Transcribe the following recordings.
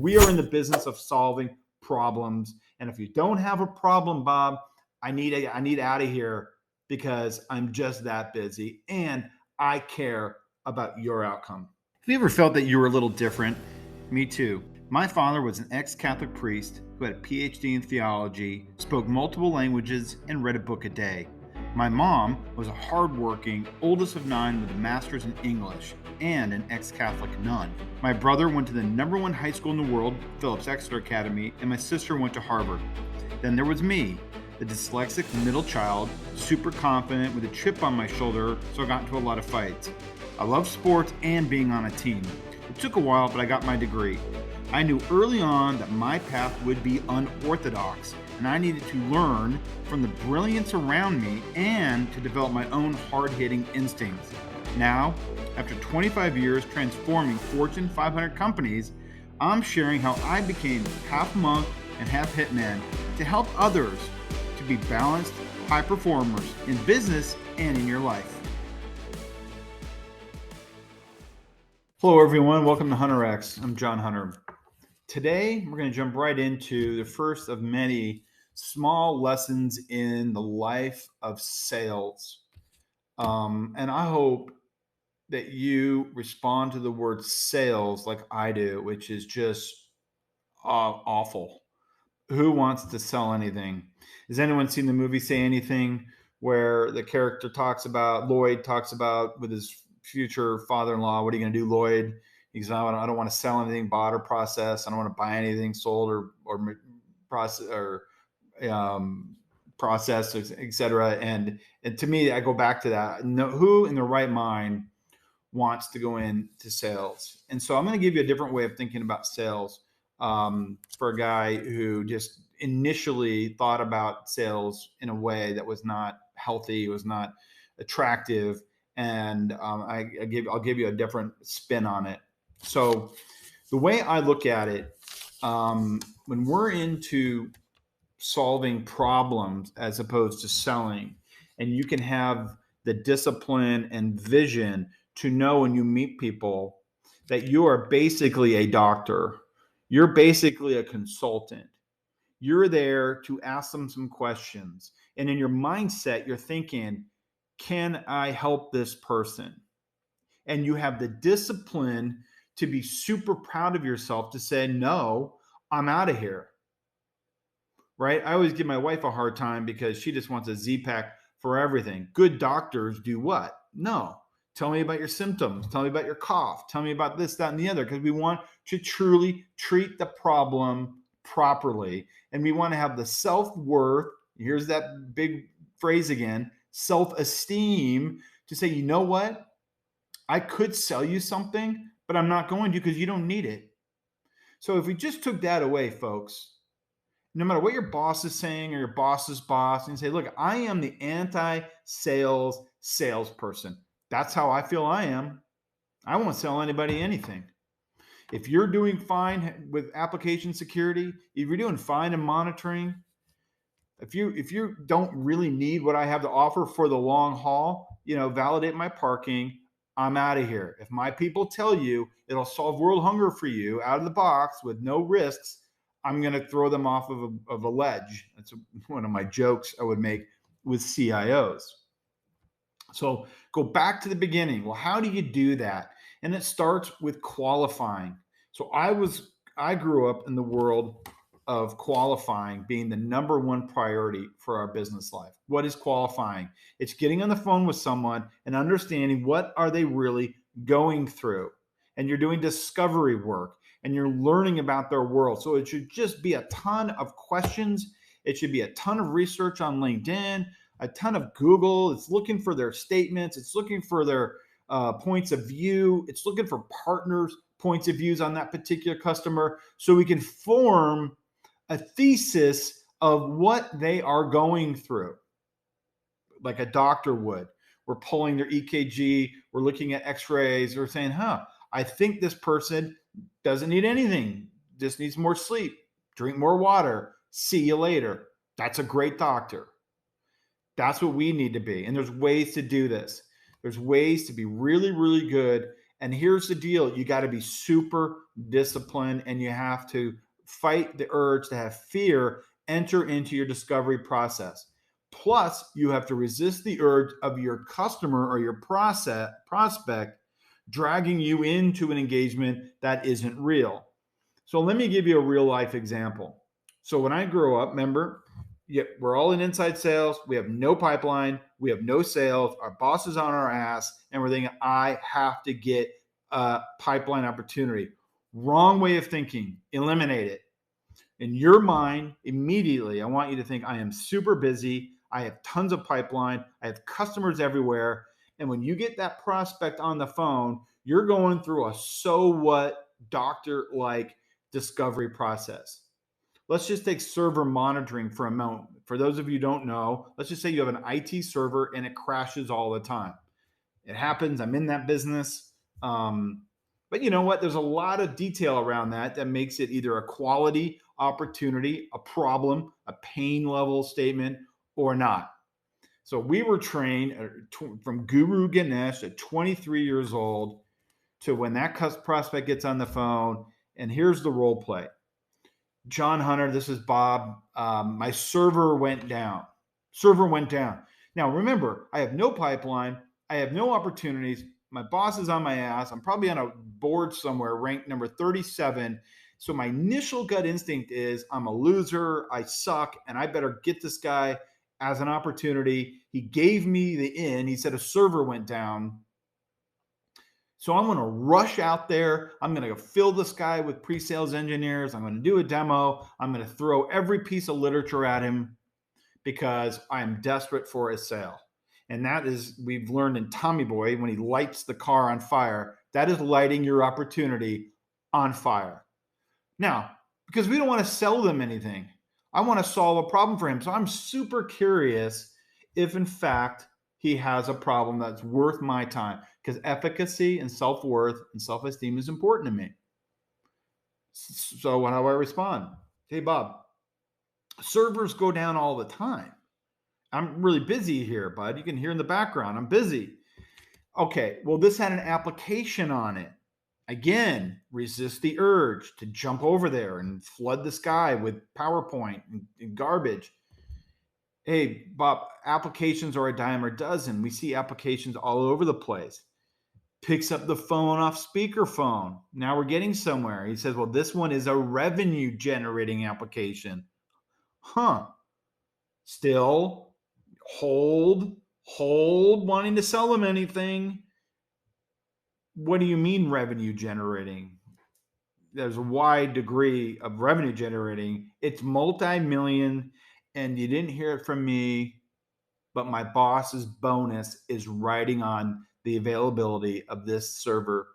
We are in the business of solving problems. And if you don't have a problem, Bob, I need out of here because I'm just that busy and I care about your outcome. Have you ever felt that you were a little different? Me too. My father was an ex-Catholic priest who had a PhD in theology, spoke multiple languages, and read a book a day. My mom was a hardworking, oldest of 9 with a master's in English and an ex-Catholic nun. My brother went to the #1 high school in the world, Phillips Exeter Academy, and my sister went to Harvard. Then there was me, the dyslexic middle child, super confident with a chip on my shoulder, so I got into a lot of fights. I love sports and being on a team. It took a while, but I got my degree. I knew early on that my path would be unorthodox, and I needed to learn from the brilliance around me and to develop my own hard-hitting instincts. Now, after 25 years transforming Fortune 500 companies, I'm sharing how I became half monk and half hitman to help others to be balanced, high performers in business and in your life. Hello, everyone. Welcome to HunterX. I'm John Hunter. Today, we're going to jump right into the first of many small lessons in the life of sales. And I hope that you respond to the word sales like I do, which is just awful. Who wants to sell anything? Has anyone seen the movie Say Anything, where the character Lloyd talks about with his future father-in-law, what are you going to do, Lloyd? He goes, I don't want to sell anything bought or processed. I don't want to buy anything sold or processed, etc. And to me, I go back to that. Who in their right mind wants to go into sales? And so I'm going to give you a different way of thinking about sales for a guy who just initially thought about sales in a way that was not healthy, was not attractive. And I'll give you a different spin on it. So the way I look at it, when we're into solving problems as opposed to selling, and you can have the discipline and vision to know when you meet people that you are basically a doctor, you're basically a consultant. You're there to ask them some questions. And in your mindset, you're thinking, can I help this person? And you have the discipline to be super proud of yourself to say, no, I'm out of here. Right? I always give my wife a hard time because she just wants a Z-Pack for everything. Good doctors do what? No. Tell me about your symptoms. Tell me about your cough. Tell me about this, that, and the other, because we want to truly treat the problem properly. And we want to have the self-worth. Here's that big phrase again, self-esteem, to say, you know what? I could sell you something, but I'm not going to because you don't need it. So if we just took that away, folks, no matter what your boss is saying or your boss's boss, and say, look, I am the anti-sales salesperson. That's how I feel I am. I won't sell anybody anything. If you're doing fine with application security, if you're doing fine in monitoring, if you don't really need what I have to offer for the long haul, validate my parking, I'm out of here. If my people tell you it'll solve world hunger for you out of the box with no risks, I'm going to throw them off of a ledge. That's one of my jokes I would make with CIOs. So go back to the beginning. Well, how do you do that? And it starts with qualifying. So I grew up in the world of qualifying being the #1 priority for our business life. What is qualifying? It's getting on the phone with someone and understanding what are they really going through. And you're doing discovery work and you're learning about their world. So it should just be a ton of questions. It should be a ton of research on LinkedIn, a ton of Google. It's looking for their statements. It's looking for their points of view. It's looking for partners' points of views on that particular customer so we can form a thesis of what they are going through, like a doctor would. We're pulling their EKG. We're looking at x-rays. We're saying, I think this person doesn't need anything, just needs more sleep, drink more water, see you later. That's a great doctor. That's what we need to be. And there's ways to do this. There's ways to be really, really good And here's the deal. You got to be super disciplined, and you have to fight the urge to have fear enter into your discovery process. Plus, you have to resist the urge of your customer or your prospect dragging you into an engagement that isn't real. So let me give you a real life example. So when I grew up, remember, we're all in inside sales. We have no pipeline. We have no sales. Our boss is on our ass, and we're thinking, I have to get a pipeline opportunity. Wrong way of thinking. Eliminate it. In your mind, immediately, I want you to think, I am super busy. I have tons of pipeline. I have customers everywhere. And when you get that prospect on the phone, you're going through a so what doctor like discovery process. Let's just take server monitoring for a moment. For those of you who don't know, let's just say you have an IT server and it crashes all the time. It happens. I'm in that business. But you know what? There's a lot of detail around that makes it either a quality opportunity, a problem, a pain level statement, or not. So we were trained from Guru Ganesh at 23 years old to when that prospect gets on the phone. And here's the role play. John Hunter, this is Bob. My server went down. Server went down. Now, remember, I have no pipeline. I have no opportunities. My boss is on my ass. I'm probably on a board somewhere ranked number 37. So my initial gut instinct is I'm a loser. I suck. And I better get this guy as an opportunity. He gave me the in. He said a server went down. So I'm going to rush out there. I'm going to fill this guy with pre-sales engineers. I'm going to do a demo. I'm going to throw every piece of literature at him because I'm desperate for a sale. And that is, we've learned in Tommy Boy, when he lights the car on fire, that is lighting your opportunity on fire. Now, because we don't want to sell them anything, I want to solve a problem for him. So I'm super curious if, in fact, he has a problem that's worth my time, because efficacy and self-worth and self-esteem is important to me. So how do I respond? Hey, Bob, servers go down all the time. I'm really busy here, bud. You can hear in the background, I'm busy. Okay, well, this had an application on it. Again, resist the urge to jump over there and flood the sky with PowerPoint and garbage. Hey, Bob, applications are a dime a dozen. We see applications all over the place. Picks up the phone off speakerphone. Now we're getting somewhere. He says, well, this one is a revenue generating application. Still hold, wanting to sell them anything. What do you mean revenue generating? There's a wide degree of revenue generating. It's multi-million, and you didn't hear it from me, but my boss's bonus is riding on the availability of this server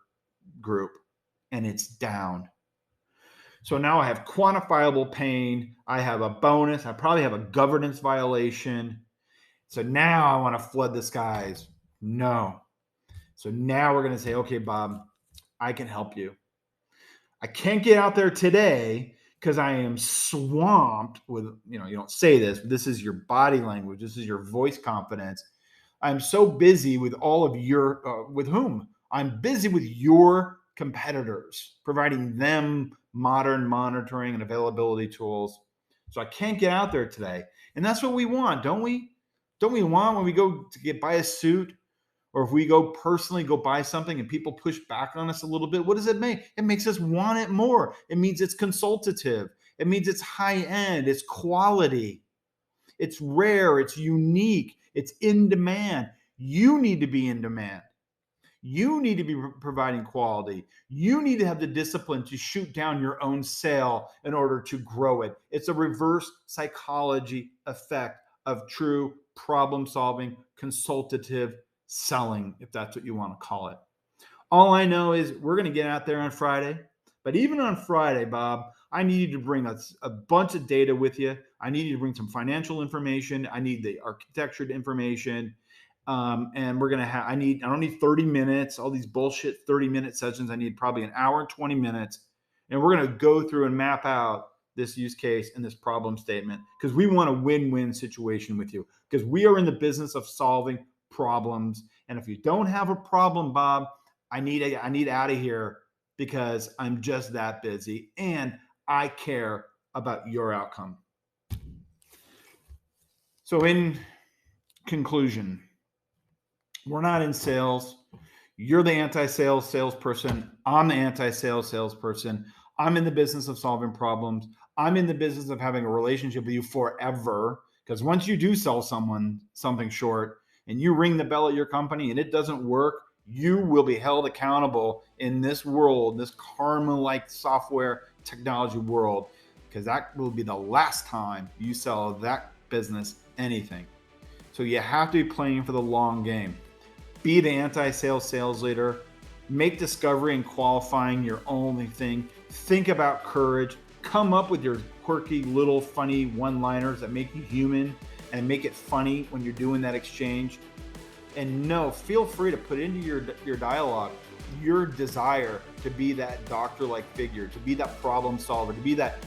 group, and it's down. So now I have quantifiable pain. I have a bonus. I probably have a governance violation. So now I want to flood the skies. No. So now we're going to say, okay, Bob, I can help you. I can't get out there today because I am swamped with, you don't say this, but this is your body language. This is your voice confidence. I'm so busy with all of your, with whom? I'm busy with your competitors, providing them modern monitoring and availability tools. So I can't get out there today. And that's what we want, don't we? Don't we want when we go to buy a suit, or if we go personally go buy something and people push back on us a little bit, what does it make? It makes us want it more. It means it's consultative. It means it's high end. It's quality. It's rare. It's unique. It's in demand. You need to be in demand. You need to be providing quality. You need to have the discipline to shoot down your own sale in order to grow it. It's a reverse psychology effect of true problem solving, consultative selling, if that's what you want to call it. All I know is we're going to get out there on Friday. But even on Friday, Bob, I need you to bring a bunch of data with you. I need you to bring some financial information. I need the architectured information. And we're going to have, I don't need 30 minutes, all these bullshit 30-minute sessions. I need probably an hour and 20 minutes. And we're going to go through and map out this use case and this problem statement, because we want a win-win situation with you, because we are in the business of solving problems. And if you don't have a problem, Bob, I need out of here because I'm just that busy and I care about your outcome. So in conclusion, we're not in sales. You're the anti-sales salesperson. I'm the anti-sales salesperson. I'm in the business of solving problems. I'm in the business of having a relationship with you forever. Because once you do sell someone something short and you ring the bell at your company and it doesn't work, you will be held accountable in this world, this karma-like software technology world, because that will be the last time you sell that business anything. So you have to be playing for the long game. Be the anti-sales sales leader. Make discovery and qualifying your only thing. Think about courage. Come up with your quirky little funny one-liners that make you human and make it funny when you're doing that exchange. And no, feel free to put into your dialogue your desire to be that doctor-like figure, to be that problem solver, to be that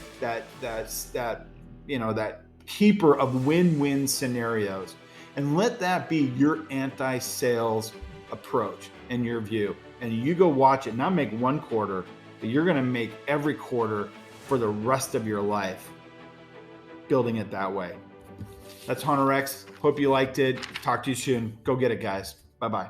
keeper of win-win scenarios. And let that be your anti-sales approach in your view. And you go watch it, not make one quarter, but you're going to make every quarter for the rest of your life, building it that way. That's HunterX. Hope you liked it. Talk to you soon. Go get it, guys. Bye-bye.